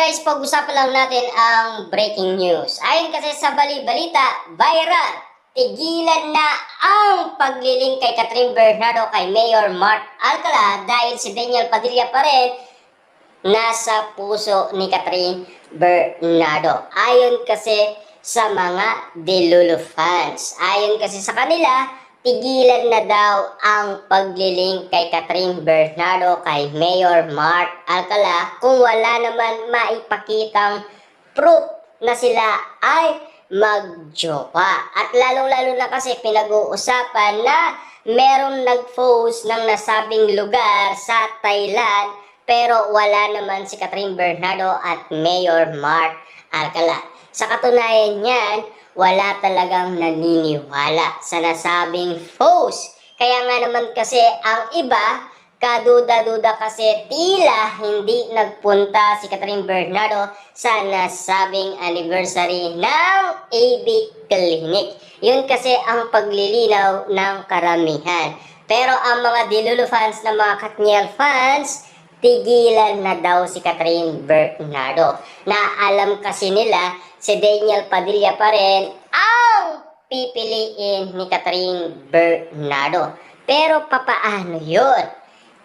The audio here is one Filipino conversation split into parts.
guys, pag-usapan lang natin ang breaking news. Ayon kasi sa balita, viral, tigilan na ang pagliling kay Catherine Bernardo kay Mayor Mark Alcala dahil si Daniel Padilla pa rin nasa puso ni Catherine Bernardo. Ayon kasi sa mga Delulu fans. Ayon kasi sa kanila, tigilan na daw ang pagliling kay Catherine Bernardo kay Mayor Mark Alcala kung wala naman maipakitang proof na sila ay magjowa. At lalong-lalo na kasi pinag-uusapan na merong nag-post ng nasabing lugar sa Thailand pero wala naman si Catherine Bernardo at Mayor Mark Alcala. Sa katunayan niyan, wala talagang naniniwala sa nasabing post. Kaya nga naman kasi ang iba, kaduda-duda kasi tila hindi nagpunta si Catherine Bernardo sa nasabing anniversary ng AB Clinic. Yun kasi ang paglilinaw ng karamihan. Pero ang mga Delulu fans na mga Katniel fans, tigilan na daw si Catherine Bernardo. Na alam kasi nila, si Daniel Padilla pa rin ang pipiliin ni Catherine Bernardo. Pero papaano yun?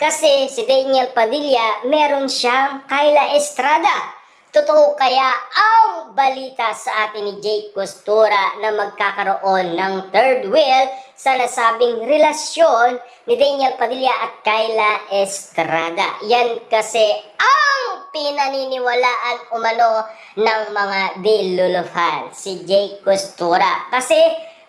Kasi si Daniel Padilla, meron siyang Kyla Estrada. Totoo kaya ang balita sa atin ni Jake Costura na magkakaroon ng third wheel sa nasabing relasyon ni Daniel Padilla at Kyla Estrada? Yan kasi ang pinaniniwalaan umano ng mga Delulu fans, si Jake Costura. Kasi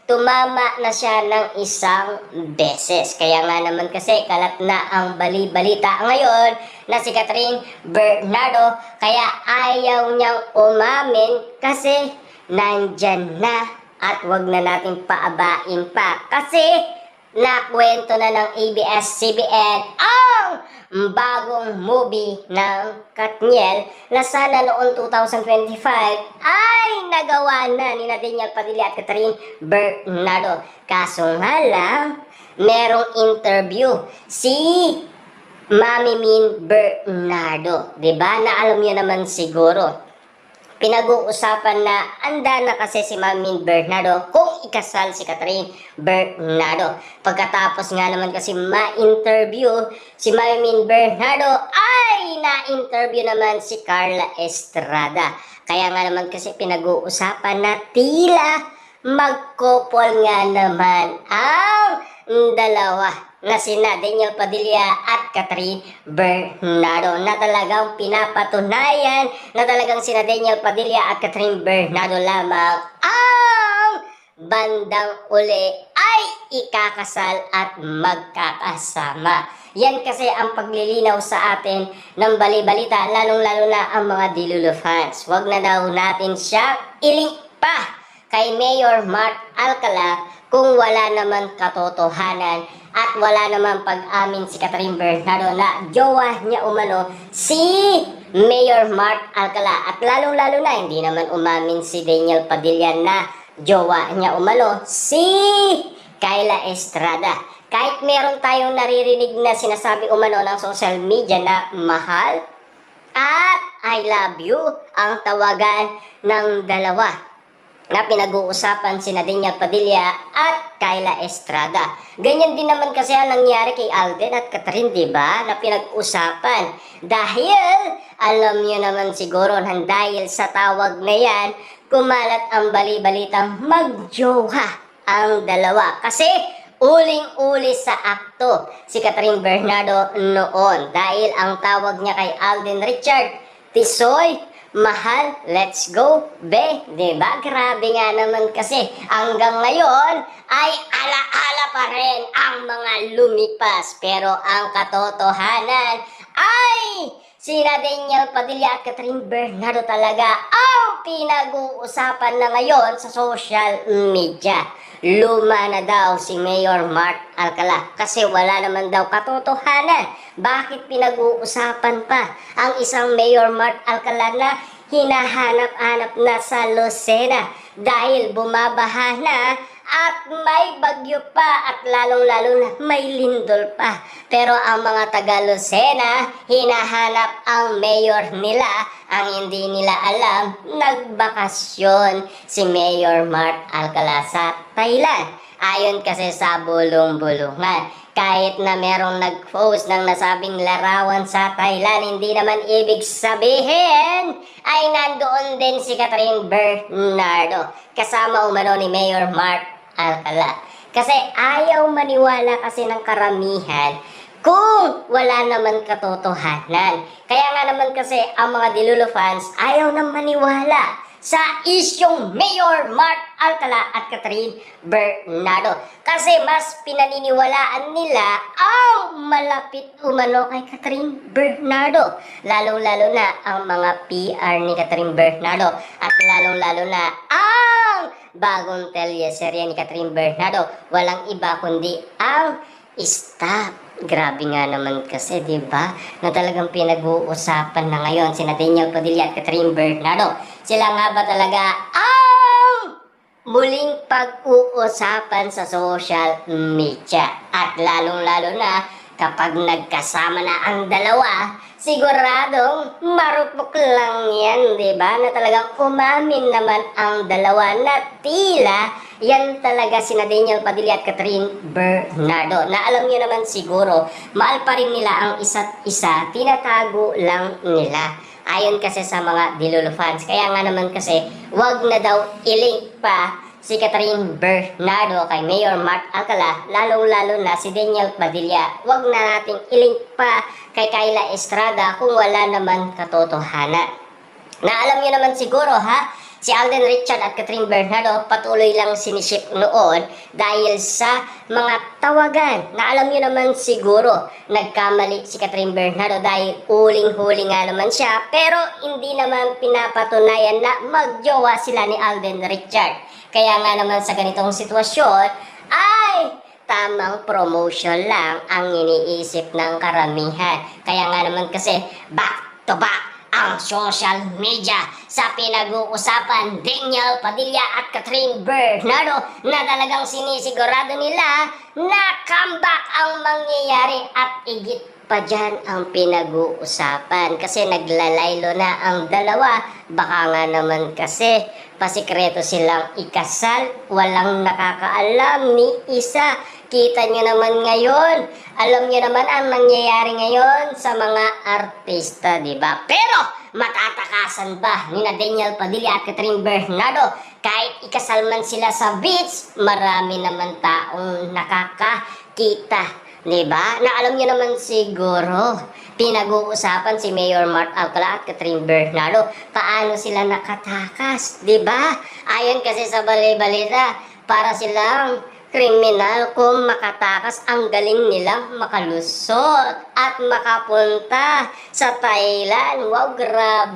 tumama na siya ng isang beses. Kaya nga naman kasi kalat na ang bali-balita ngayon na si Catherine Bernardo. Kaya ayaw niyang umamin kasi nandyan na at wag na natin paabain pa. Kasi nakwento na ng ABS-CBN ang bagong movie ng Katniel na sana noong 2025 ay nagawa na ni Daniel Padilla at Catherine Bernardo. Kaso nga lang, merong interview si Mami Min Bernardo. Diba? Na alam niyo naman siguro. Pinag-uusapan na anda na kasi si Mami Bernardo kung ikasal si Catherine Bernardo. Pagkatapos nga naman kasi ma-interview si Mami Bernardo ay na-interview naman si Carla Estrada. Kaya nga naman kasi pinag-uusapan na tila magkopol nga naman ang dalawa na sina Daniel Padilla at Catherine Bernardo, na talagang pinapatunayan na talagang sina Daniel Padilla at Catherine Bernardo lamang ang bandang uli ay ikakasal at magkakasama. Yan kasi ang paglilinaw sa atin ng bali-balita, lalong-lalo na ang mga Delulu fans. Huwag na daw natin siya ilink pa kay Mayor Mark Alcala kung wala naman katotohanan at wala naman pag-amin si Catherine Bernardo na jowa niya umano si Mayor Mark Alcala. At lalong-lalo na hindi naman umamin si Daniel Padilla na jowa niya umano si Kyla Estrada. Kahit meron tayong naririnig na sinasabi umano ng social media na mahal at I love you ang tawagan ng dalawa na pinag-uusapan sina Daniel Padilla at Kyla Estrada. Ganyan din naman kasi ang nangyari kay Alden at Catherine, diba? Na pinag-usapan. Dahil, alam niyo naman siguro, dahil sa tawag na yan, kumalat ang bali-balitang magjowa ang dalawa. Kasi, uling-uli sa akto si Catherine Bernardo noon. Dahil ang tawag niya kay Alden Richard, Tisoy, mahal, let's go, be. Diba? Grabe nga naman kasi. Hanggang ngayon ay ala-ala pa rin ang mga lumipas. Pero ang katotohanan ay sina Daniel Padilla at Catherine Bernardo talaga ang pinag-uusapan na ngayon sa social media. Luma na daw si Mayor Mark Alcala kasi wala naman daw katotohanan. Bakit pinag-uusapan pa ang isang Mayor Mark Alcala na hinahanap-hanap na sa Lucena dahil bumabaha na at may bagyo pa at lalong-lalo na may lindol pa. Pero ang mga taga Lucena, hinahanap ang mayor nila. Ang hindi nila alam, nagbakasyon si Mayor Mart Alcala sa Thailand. Ayon kasi sa bulong-bulungan, kahit na merong nag-post ng nasabing larawan sa Thailand, hindi naman ibig sabihin ay nandoon din si Catherine Bernardo kasama umano ni Mayor Mart Alcala. Kasi ayaw maniwala kasi ng karamihan kung wala naman katotohanan. Kaya nga naman kasi ang mga Dilulo fans ayaw na maniwala sa isyong Mayor Mart Alcala at Catherine Bernardo. Kasi mas pinaniniwalaan nila ang malapit umano kay Catherine Bernardo. Lalong-lalo na ang mga PR ni Catherine Bernardo at lalong-lalo na ang bagong teleserye ni Catherine Bernardo. Walang iba kundi ang staff. Grabe nga naman kasi, di ba? Na talagang pinag-uusapan na ngayon sina Daniel Padilla at Catherine Bernardo. Sila nga ba talaga ang muling pag-uusapan sa social media? At lalong-lalo na kapag nagkasama na ang dalawa, siguradong marupok lang yan, di ba? Na talagang umamin naman ang dalawa na tila yan talaga sina Daniel Padilla at Catherine Bernardo. Na alam niyo naman siguro, mahal pa rin nila ang isa't isa, tinatago lang nila. Ayon kasi sa mga Dilulo fans. Kaya nga naman kasi, wag na daw i-link pa si Catherine Bernardo kay Mayor Mart Alcala, lalong-lalo na si Daniel Padilla. Wag na nating i-link pa kay Kyla Estrada kung wala naman katotohanan. Na alam niyo naman siguro si Alden Richard at Catherine Bernardo patuloy lang sinisip noon dahil sa mga tawagan. Na alam niyo naman siguro, nagkamali si Catherine Bernardo dahil huling-huli nga naman siya, pero hindi naman pinapatunayan na magjowa sila ni Alden Richard. Kaya nga naman sa ganitong sitwasyon ay tamang promotion lang ang iniisip ng karamihan. Kaya nga naman kasi back to back ang social media sa pinag-uusapan Daniel Padilla at Catherine Bernardo na talagang sinisigurado nila na comeback ang mangyayari at igit pa dyan ang pinag-uusapan kasi naglalaylo na ang dalawa. Baka nga naman kasi pasikreto silang ikasal, walang nakakaalam ni isa. Kita nyo naman ngayon, alam nyo naman ang nangyayari ngayon sa mga artista, di ba? Pero matatakasan ba ni Daniel Padilla at Catherine Bernardo? Kahit ikasal man sila sa beach, marami naman taong nakakakita. Diba? Na alam niyo naman siguro, pinag-uusapan si Mayor Mart Alcala at Catherine Bernardo, paano sila nakatakas, diba? Ayon kasi sa balita, para silang kriminal kung makatakas, ang galing nilang makalusot at makapunta sa Thailand. Wow, grabe!